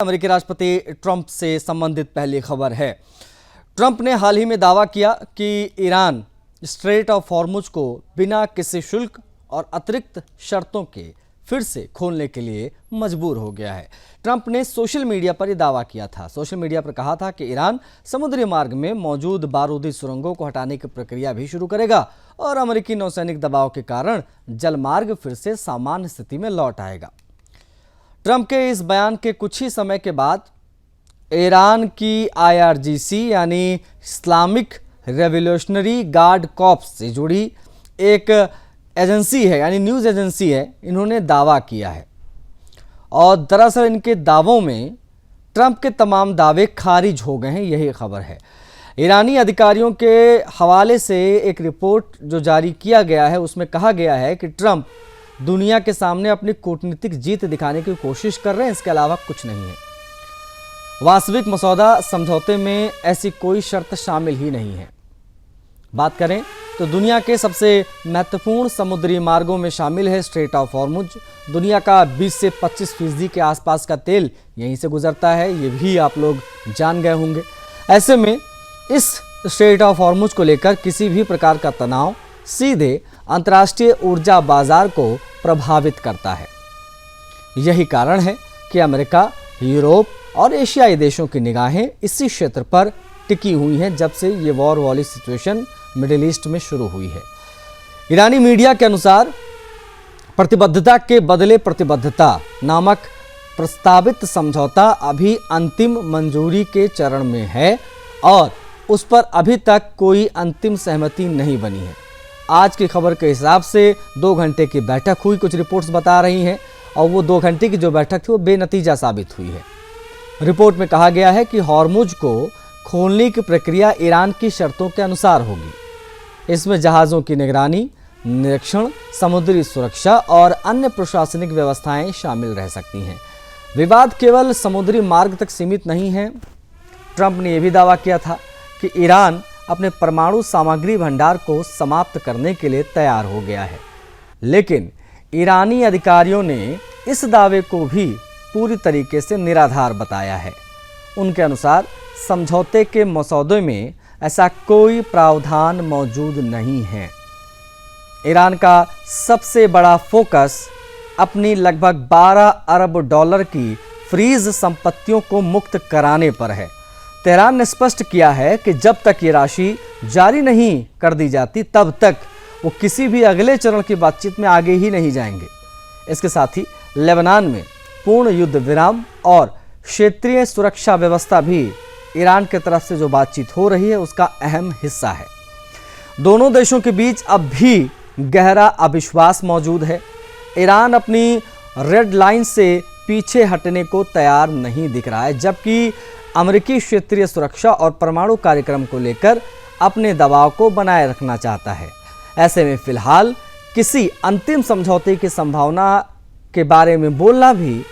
अमेरिकी राष्ट्रपति ट्रंप से संबंधित पहली खबर है। ट्रंप ने हाल ही में दावा किया कि ईरान स्ट्रेट ऑफ हॉर्मुज को बिना किसी शुल्क और अतिरिक्त शर्तों के फिर से खोलने के लिए मजबूर हो गया है। ट्रंप ने सोशल मीडिया पर यह दावा किया था। सोशल मीडिया पर कहा था कि ईरान समुद्री मार्ग में मौजूद बारूदी सुरंगों को हटाने की प्रक्रिया भी शुरू करेगा और अमेरिकी नौसैनिक दबाव के कारण जलमार्ग फिर से सामान्य स्थिति में लौट आएगा। ट्रंप के इस बयान के कुछ ही समय के बाद ईरान की IRGC यानी इस्लामिक रेवोल्यूशनरी गार्ड कॉर्प्स से जुड़ी एक एजेंसी है, यानी न्यूज़ एजेंसी है, इन्होंने दावा किया है और दरअसल इनके दावों में ट्रंप के तमाम दावे खारिज हो गए हैं, यही खबर है। ईरानी अधिकारियों के हवाले से एक रिपोर्ट जो जारी किया गया है उसमें कहा गया है कि ट्रंप दुनिया के सामने अपनी कूटनीतिक जीत दिखाने की कोशिश कर रहे हैं, इसके अलावा कुछ नहीं है। वास्तविक मसौदा समझौते में ऐसी कोई शर्त शामिल ही नहीं है। बात करें तो दुनिया के सबसे महत्वपूर्ण समुद्री मार्गों में शामिल है स्ट्रेट ऑफ हॉर्मुज। दुनिया का 20 से 25% के आसपास का तेल यहीं से गुजरता है, ये भी आप लोग जान गए होंगे। ऐसे में इस स्ट्रेट ऑफ हॉर्मुज को लेकर किसी भी प्रकार का तनाव सीधे अंतर्राष्ट्रीय ऊर्जा बाजार को प्रभावित करता है। यही कारण है कि अमेरिका, यूरोप और एशियाई देशों की निगाहें इसी क्षेत्र पर टिकी हुई हैं जब से ये वॉर वाली सिचुएशन मिडिल ईस्ट में शुरू हुई है। ईरानी मीडिया के अनुसार प्रतिबद्धता के बदले प्रतिबद्धता नामक प्रस्तावित समझौता अभी अंतिम मंजूरी के चरण में है और उस पर अभी तक कोई अंतिम सहमति नहीं बनी है। आज की खबर के हिसाब से 2 घंटे की बैठक हुई, कुछ रिपोर्ट्स बता रही हैं, और वो 2 घंटे की जो बैठक थी वो बेनतीजा साबित हुई है। रिपोर्ट में कहा गया है कि हॉर्मुज को खोलने की प्रक्रिया ईरान की शर्तों के अनुसार होगी। इसमें जहाज़ों की निगरानी, निरीक्षण, समुद्री सुरक्षा और अन्य प्रशासनिक व्यवस्थाएं शामिल रह सकती हैं। विवाद केवल समुद्री मार्ग तक सीमित नहीं है। ट्रंप ने यह भी दावा किया था कि ईरान अपने परमाणु सामग्री भंडार को समाप्त करने के लिए तैयार हो गया है, लेकिन ईरानी अधिकारियों ने इस दावे को भी पूरी तरीके से निराधार बताया है। उनके अनुसार समझौते के मसौदे में ऐसा कोई प्रावधान मौजूद नहीं है। ईरान का सबसे बड़ा फोकस अपनी लगभग 12 अरब डॉलर की फ्रीज संपत्तियों को मुक्त कराने पर है। तेहरान ने स्पष्ट किया है कि जब तक ये राशि जारी नहीं कर दी जाती तब तक वो किसी भी अगले चरण की बातचीत में आगे ही नहीं जाएंगे। इसके साथ ही लेबनान में पूर्ण युद्ध विराम और क्षेत्रीय सुरक्षा व्यवस्था भी ईरान की तरफ से जो बातचीत हो रही है उसका अहम हिस्सा है। दोनों देशों के बीच अब भी गहरा अविश्वास मौजूद है। ईरान अपनी रेड लाइन से पीछे हटने को तैयार नहीं दिख रहा है, जबकि अमेरिकी क्षेत्रीय सुरक्षा और परमाणु कार्यक्रम को लेकर अपने दबाव को बनाए रखना चाहता है। ऐसे में फिलहाल किसी अंतिम समझौते की संभावना के बारे में बोलना भी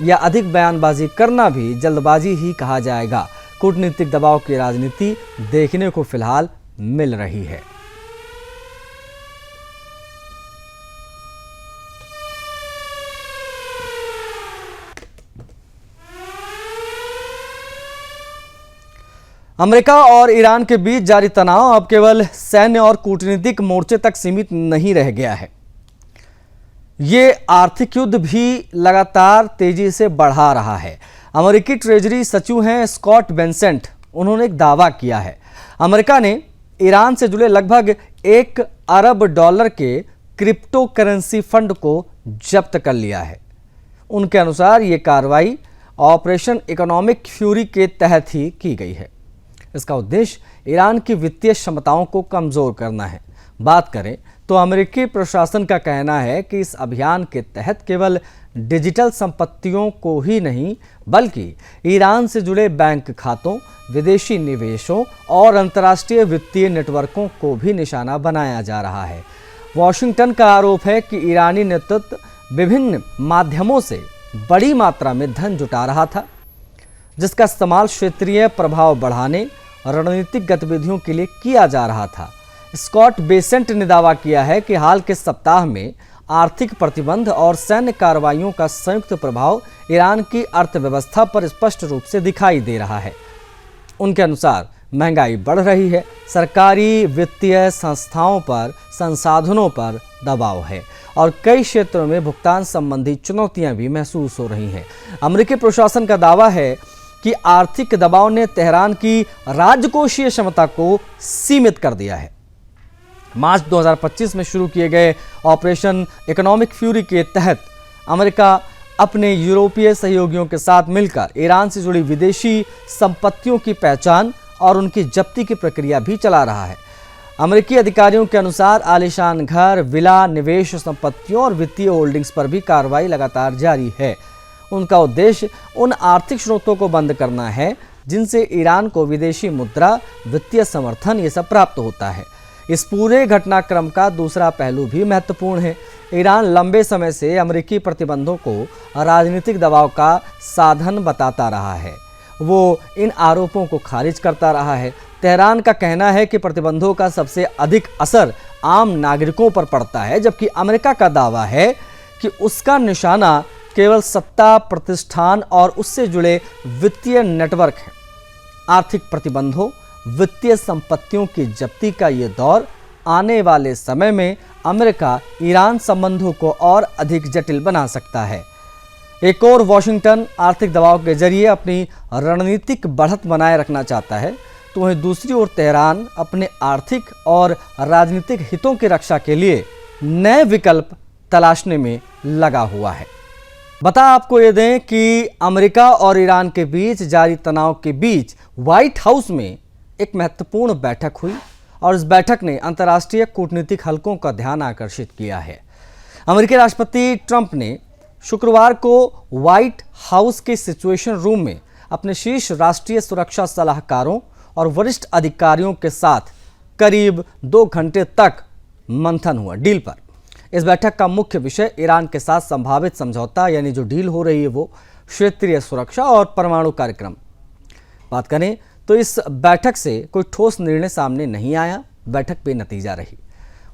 या अधिक बयानबाजी करना भी जल्दबाजी ही कहा जाएगा। कूटनीतिक दबाव की राजनीति देखने को फिलहाल मिल रही है। अमेरिका और ईरान के बीच जारी तनाव अब केवल सैन्य और कूटनीतिक मोर्चे तक सीमित नहीं रह गया है। ये आर्थिक युद्ध भी लगातार तेजी से बढ़ा रहा है। अमेरिकी ट्रेजरी सचिव हैं स्कॉट बेसेंट, उन्होंने एक दावा किया है। अमेरिका ने ईरान से जुड़े लगभग 1 अरब डॉलर के क्रिप्टो करेंसी फंड को जब्त कर लिया है। उनके अनुसार ये कार्रवाई ऑपरेशन इकोनॉमिक फ्यूरी के तहत ही की गई है। इसका उद्देश्य ईरान की वित्तीय क्षमताओं को कमजोर करना है। बात करें तो अमेरिकी प्रशासन का कहना है कि इस अभियान के तहत केवल डिजिटल संपत्तियों को ही नहीं बल्कि ईरान से जुड़े बैंक खातों, विदेशी निवेशों और अंतर्राष्ट्रीय वित्तीय नेटवर्कों को भी निशाना बनाया जा रहा है। वॉशिंगटन का आरोप है कि ईरानी नेतृत्व विभिन्न माध्यमों से बड़ी मात्रा में धन जुटा रहा था, जिसका इस्तेमाल क्षेत्रीय प्रभाव बढ़ाने और रणनीतिक गतिविधियों के लिए किया जा रहा था। स्कॉट बेसेंट ने दावा किया है कि हाल के सप्ताह में आर्थिक प्रतिबंध और सैन्य कार्रवाइयों का संयुक्त प्रभाव ईरान की अर्थव्यवस्था पर स्पष्ट रूप से दिखाई दे रहा है। उनके अनुसार महंगाई बढ़ रही है, सरकारी वित्तीय संस्थाओं पर संसाधनों पर दबाव है और कई क्षेत्रों में भुगतान संबंधी चुनौतियां भी महसूस हो रही हैं। अमेरिकी प्रशासन का दावा है कि आर्थिक दबाव ने तेहरान की राजकोषीय क्षमता को सीमित कर दिया है। मार्च 2025 में शुरू किए गए ऑपरेशन इकोनॉमिक फ्यूरी के तहत अमेरिका अपने यूरोपीय सहयोगियों के साथ मिलकर ईरान से जुड़ी विदेशी संपत्तियों की पहचान और उनकी जब्ती की प्रक्रिया भी चला रहा है। अमेरिकी अधिकारियों के अनुसार आलीशान घर, विला, निवेश संपत्तियों और वित्तीय होल्डिंग्स पर भी कार्रवाई लगातार जारी है। उनका उद्देश्य उन आर्थिक स्रोतों को बंद करना है जिनसे ईरान को विदेशी मुद्रा, वित्तीय समर्थन ये सब प्राप्त होता है। इस पूरे घटनाक्रम का दूसरा पहलू भी महत्वपूर्ण है। ईरान लंबे समय से अमेरिकी प्रतिबंधों को राजनीतिक दबाव का साधन बताता रहा है। वो इन आरोपों को खारिज करता रहा है। तेहरान का कहना है कि प्रतिबंधों का सबसे अधिक असर आम नागरिकों पर पड़ता है, जबकि अमेरिका का दावा है कि उसका निशाना केवल सत्ता, प्रतिष्ठान और उससे जुड़े वित्तीय नेटवर्क है। आर्थिक प्रतिबंधों, वित्तीय संपत्तियों की जब्ती का ये दौर आने वाले समय में अमेरिका ईरान संबंधों को और अधिक जटिल बना सकता है। एक और वॉशिंगटन आर्थिक दबाव के जरिए अपनी रणनीतिक बढ़त बनाए रखना चाहता है, तो वहीं दूसरी ओर तेहरान अपने आर्थिक और राजनीतिक हितों की रक्षा के लिए नए विकल्प तलाशने में लगा हुआ है। बता आपको ये दें कि अमेरिका और ईरान के बीच जारी तनाव के बीच व्हाइट हाउस में एक महत्वपूर्ण बैठक हुई और इस बैठक ने अंतर्राष्ट्रीय कूटनीतिक हलकों का ध्यान आकर्षित किया है। अमेरिकी राष्ट्रपति ट्रंप ने शुक्रवार को व्हाइट हाउस के सिचुएशन रूम में अपने शीर्ष राष्ट्रीय सुरक्षा सलाहकारों और वरिष्ठ अधिकारियों के साथ करीब 2 घंटे तक मंथन हुआ डील पर। इस बैठक का मुख्य विषय ईरान के साथ संभावित समझौता यानी जो डील हो रही है वो क्षेत्रीय सुरक्षा और परमाणु कार्यक्रम। बात करें तो इस बैठक से कोई ठोस निर्णय सामने नहीं आया, बैठक बेनतीजा रही।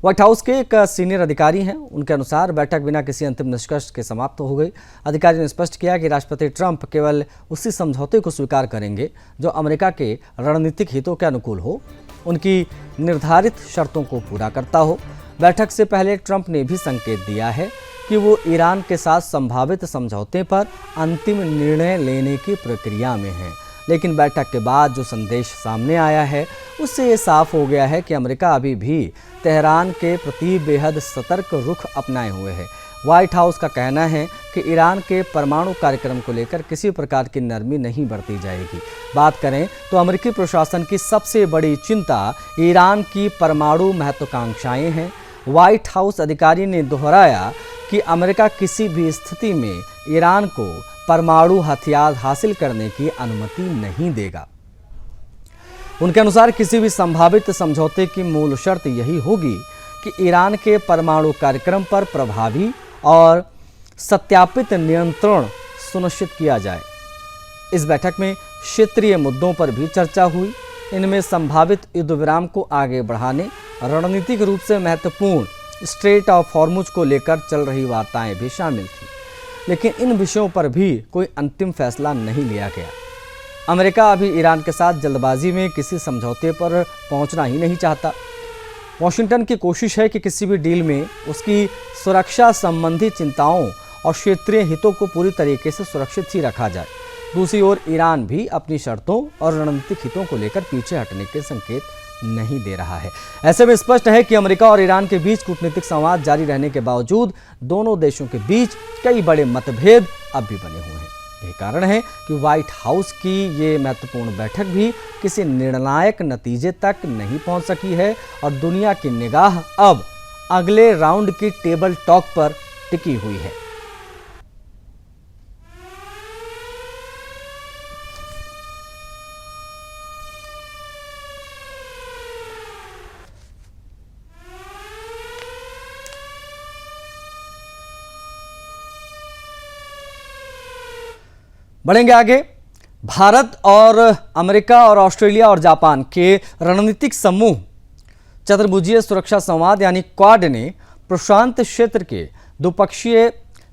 व्हाइट हाउस के एक सीनियर अधिकारी हैं, उनके अनुसार बैठक बिना किसी अंतिम निष्कर्ष के समाप्त हो गई। अधिकारी ने स्पष्ट किया कि राष्ट्रपति ट्रंप केवल उसी समझौते को स्वीकार करेंगे जो अमेरिका के रणनीतिक हितों के अनुकूल हो, उनकी निर्धारित शर्तों को पूरा करता हो। बैठक से पहले ट्रंप ने भी संकेत दिया है कि वो ईरान के साथ संभावित समझौते पर अंतिम निर्णय लेने की प्रक्रिया में हैं। लेकिन बैठक के बाद जो संदेश सामने आया है उससे ये साफ हो गया है कि अमेरिका अभी भी तेहरान के प्रति बेहद सतर्क रुख अपनाए हुए है। व्हाइट हाउस का कहना है कि ईरान के परमाणु कार्यक्रम को लेकर किसी प्रकार की नरमी नहीं बरती जाएगी। बात करें तो अमेरिकी प्रशासन की सबसे बड़ी चिंता ईरान की परमाणु महत्वाकांक्षाएं हैं। व्हाइट हाउस अधिकारी ने दोहराया कि अमेरिका किसी भी स्थिति में ईरान को परमाणु हथियार हासिल करने की अनुमति नहीं देगा। उनके अनुसार किसी भी संभावित समझौते की मूल शर्त यही होगी कि ईरान के परमाणु कार्यक्रम पर प्रभावी और सत्यापित नियंत्रण सुनिश्चित किया जाए। इस बैठक में क्षेत्रीय मुद्दों पर भी चर्चा हुई। इनमें संभावित युद्ध विराम को आगे बढ़ाने, रणनीतिक रूप से महत्वपूर्ण स्ट्रेट ऑफ हॉर्मुज को लेकर चल रही वार्ताएं भी शामिल थीं। लेकिन इन विषयों पर भी कोई अंतिम फैसला नहीं लिया गया। अमेरिका अभी ईरान के साथ जल्दबाजी में किसी समझौते पर पहुंचना ही नहीं चाहता। वॉशिंगटन की कोशिश है कि किसी भी डील में उसकी सुरक्षा संबंधी चिंताओं और क्षेत्रीय हितों को पूरी तरीके से सुरक्षित ही रखा जाए। दूसरी ओर ईरान भी अपनी शर्तों और रणनीतिक हितों को लेकर पीछे हटने के संकेत नहीं दे रहा है। ऐसे में स्पष्ट है कि अमेरिका और ईरान के बीच कूटनीतिक संवाद जारी रहने के बावजूद दोनों देशों के बीच कई बड़े मतभेद अब भी बने हुए हैं। यही कारण है कि व्हाइट हाउस की ये महत्वपूर्ण बैठक भी किसी निर्णायक नतीजे तक नहीं पहुंच सकी है और दुनिया की निगाह अब अगले राउंड की टेबल टॉक पर टिकी हुई है। बढ़ेंगे आगे। भारत और अमेरिका और ऑस्ट्रेलिया और जापान के रणनीतिक समूह चतुर्भुजीय सुरक्षा संवाद यानी क्वाड ने प्रशांत क्षेत्र के द्विपक्षीय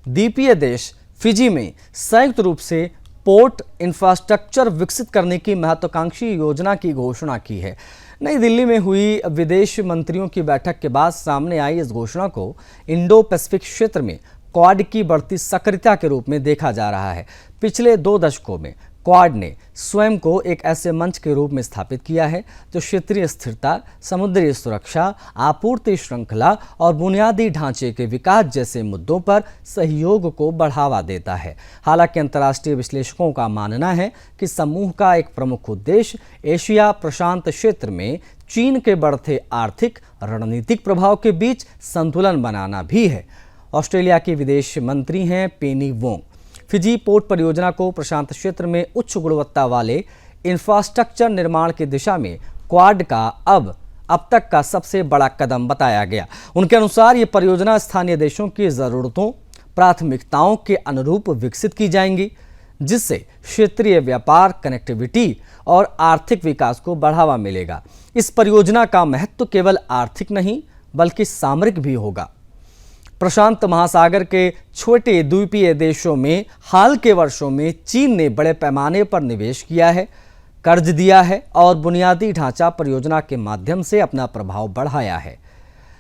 द्वीपीय देश फिजी में संयुक्त रूप से पोर्ट इंफ्रास्ट्रक्चर विकसित करने की महत्वाकांक्षी योजना की घोषणा की है। नई दिल्ली में हुई विदेश मंत्रियों की बैठक के बाद सामने आई इस घोषणा को इंडो पैसिफिक क्षेत्र में क्वाड की बढ़ती सक्रियता के रूप में देखा जा रहा है। पिछले 2 दशकों में क्वाड ने स्वयं को एक ऐसे मंच के रूप में स्थापित किया है जो क्षेत्रीय स्थिरता, समुद्री सुरक्षा, आपूर्ति श्रृंखला और बुनियादी ढांचे के विकास जैसे मुद्दों पर सहयोग को बढ़ावा देता है। हालांकि अंतर्राष्ट्रीय विश्लेषकों का मानना है कि समूह का एक प्रमुख उद्देश्य एशिया प्रशांत क्षेत्र में चीन के बढ़ते आर्थिक रणनीतिक प्रभाव के बीच संतुलन बनाना भी है। ऑस्ट्रेलिया के विदेश मंत्री हैं पेनी वोंग फिजी पोर्ट परियोजना को प्रशांत क्षेत्र में उच्च गुणवत्ता वाले इंफ्रास्ट्रक्चर निर्माण की दिशा में क्वाड का अब तक का सबसे बड़ा कदम बताया गया। उनके अनुसार ये परियोजना स्थानीय देशों की ज़रूरतों, प्राथमिकताओं के अनुरूप विकसित की जाएंगी, जिससे क्षेत्रीय व्यापार, कनेक्टिविटी और आर्थिक विकास को बढ़ावा मिलेगा। इस परियोजना का महत्व केवल आर्थिक नहीं बल्कि सामरिक भी होगा। प्रशांत महासागर के छोटे द्वीपीय देशों में हाल के वर्षों में चीन ने बड़े पैमाने पर निवेश किया है, कर्ज दिया है और बुनियादी ढांचा परियोजना के माध्यम से अपना प्रभाव बढ़ाया है।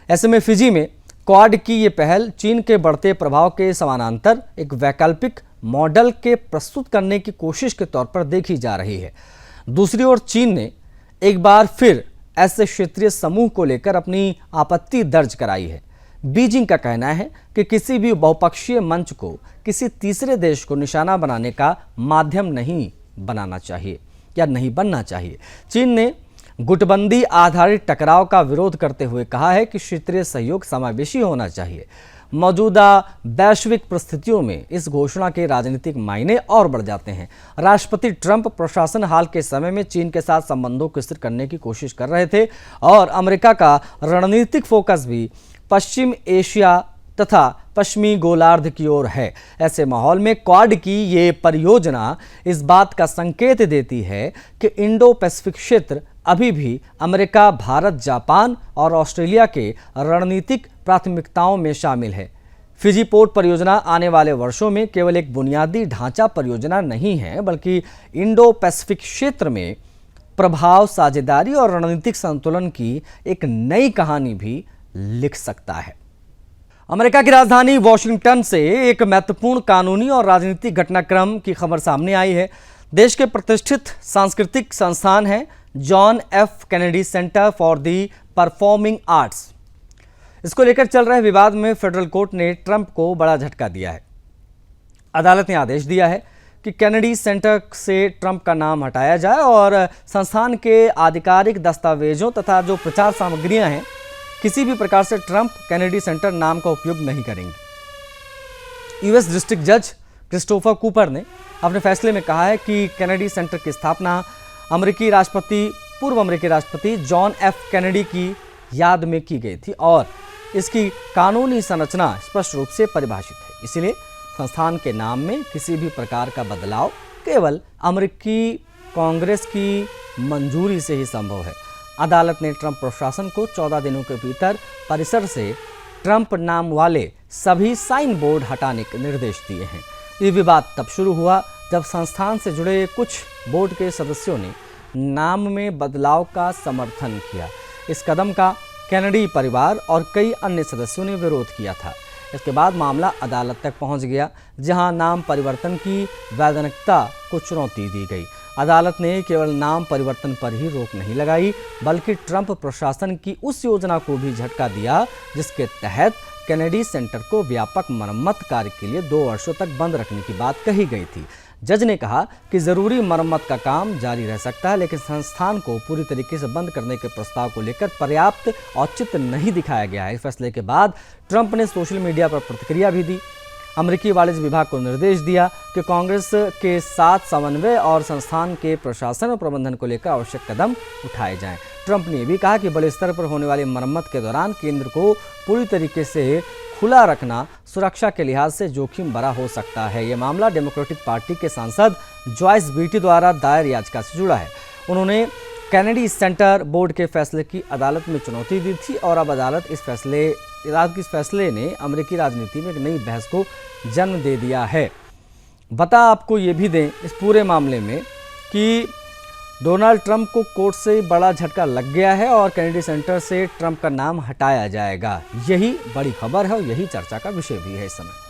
ऐसे में फिजी में क्वाड की ये पहल चीन के बढ़ते प्रभाव के समानांतर एक वैकल्पिक मॉडल के प्रस्तुत करने की कोशिश के तौर पर देखी जा रही है। दूसरी ओर चीन ने एक बार फिर ऐसे क्षेत्रीय समूह को लेकर अपनी आपत्ति दर्ज कराई है। बीजिंग का कहना है कि किसी भी बहुपक्षीय मंच को किसी तीसरे देश को निशाना बनाने का माध्यम नहीं बनाना चाहिए या नहीं बनना चाहिए। चीन ने गुटबंदी आधारित टकराव का विरोध करते हुए कहा है कि क्षेत्रीय सहयोग समावेशी होना चाहिए। मौजूदा वैश्विक परिस्थितियों में इस घोषणा के राजनीतिक मायने और बढ़ जाते हैं। राष्ट्रपति ट्रंप प्रशासन हाल के समय में चीन के साथ संबंधों को स्थिर करने की कोशिश कर रहे थे और अमेरिका का रणनीतिक फोकस भी पश्चिम एशिया तथा पश्चिमी गोलार्ध की ओर है। ऐसे माहौल में क्वाड की ये परियोजना इस बात का संकेत देती है कि इंडो पैसिफिक क्षेत्र अभी भी अमेरिका, भारत, जापान और ऑस्ट्रेलिया के रणनीतिक प्राथमिकताओं में शामिल है। फिजी पोर्ट परियोजना आने वाले वर्षों में केवल एक बुनियादी ढांचा परियोजना नहीं है बल्कि इंडो पैसिफिक क्षेत्र में प्रभाव, साझेदारी और रणनीतिक संतुलन की एक नई कहानी भी लिख सकता है। अमेरिका की राजधानी वॉशिंगटन से एक महत्वपूर्ण कानूनी और राजनीतिक घटनाक्रम की खबर सामने आई है। देश के प्रतिष्ठित सांस्कृतिक संस्थान है John F Kennedy centre for the performing arts. इसको लेकर चल रहे विवाद में फेडरल कोर्ट ने ट्रंप को बड़ा झटका दिया है। अदालत ने आदेश दिया है कि कैनेडी सेंटर से ट्रंप का नाम हटाया जाए और संस्थान के आधिकारिक दस्तावेजों तथा जो प्रचार सामग्रियां हैं किसी भी प्रकार से ट्रंप कैनेडी सेंटर नाम का उपयोग नहीं करेंगे। यूएस डिस्ट्रिक्ट जज क्रिस्टोफर कूपर ने अपने फैसले में कहा है कि कैनेडी सेंटर की स्थापना पूर्व अमेरिकी राष्ट्रपति जॉन एफ कैनेडी की याद में की गई थी और इसकी कानूनी संरचना स्पष्ट रूप से परिभाषित है। इसलिए संस्थान के नाम में किसी भी प्रकार का बदलाव केवल अमेरिकी कांग्रेस की मंजूरी से ही संभव है। अदालत ने ट्रंप प्रशासन को 14 दिनों के भीतर परिसर से ट्रंप नाम वाले सभी साइन बोर्ड हटाने के निर्देश दिए हैं। ये विवाद तब शुरू हुआ जब संस्थान से जुड़े कुछ बोर्ड के सदस्यों ने नाम में बदलाव का समर्थन किया। इस कदम का कैनेडी परिवार और कई अन्य सदस्यों ने विरोध किया था। इसके बाद मामला अदालत तक पहुंच गया, जहां नाम परिवर्तन की वैधानिकता को चुनौती दी गई। अदालत ने केवल नाम परिवर्तन पर ही रोक नहीं लगाई, बल्कि ट्रंप प्रशासन की उस योजना को भी झटका दिया जिसके तहत कैनेडी सेंटर को व्यापक मरम्मत कार्य के लिए 2 वर्षों तक बंद रखने की बात कही गई थी। जज ने कहा कि जरूरी मरम्मत का काम जारी रह सकता है, लेकिन संस्थान को पूरी तरीके से बंद करने के प्रस्ताव को लेकर पर्याप्त औचित्य नहीं दिखाया गया है। इस फैसले के बाद ट्रंप ने सोशल मीडिया पर प्रतिक्रिया भी दी। अमेरिकी वाणिज्य विभाग को निर्देश दिया कि कांग्रेस के साथ समन्वय और संस्थान के प्रशासन और प्रबंधन को लेकर आवश्यक कदम उठाए जाएं। ट्रंप ने भी कहा कि बड़े स्तर पर होने वाली मरम्मत के दौरान केंद्र को पूरी तरीके से खुला रखना सुरक्षा के लिहाज से जोखिम भरा हो सकता है। यह मामला डेमोक्रेटिक पार्टी के सांसद जॉयस बीटी द्वारा दायर याचिका से जुड़ा है। उन्होंने कैनेडी सेंटर बोर्ड के फैसले की अदालत में चुनौती दी थी और अब अदालत इस फैसले ईरान के इस फैसले ने अमेरिकी राजनीति में एक नई बहस को जन्म दे दिया है। बता आपको ये भी दें इस पूरे मामले में कि डोनाल्ड ट्रंप को कोर्ट से बड़ा झटका लग गया है और कैनेडी सेंटर से ट्रंप का नाम हटाया जाएगा। यही बड़ी खबर है और यही चर्चा का विषय भी है इस समय।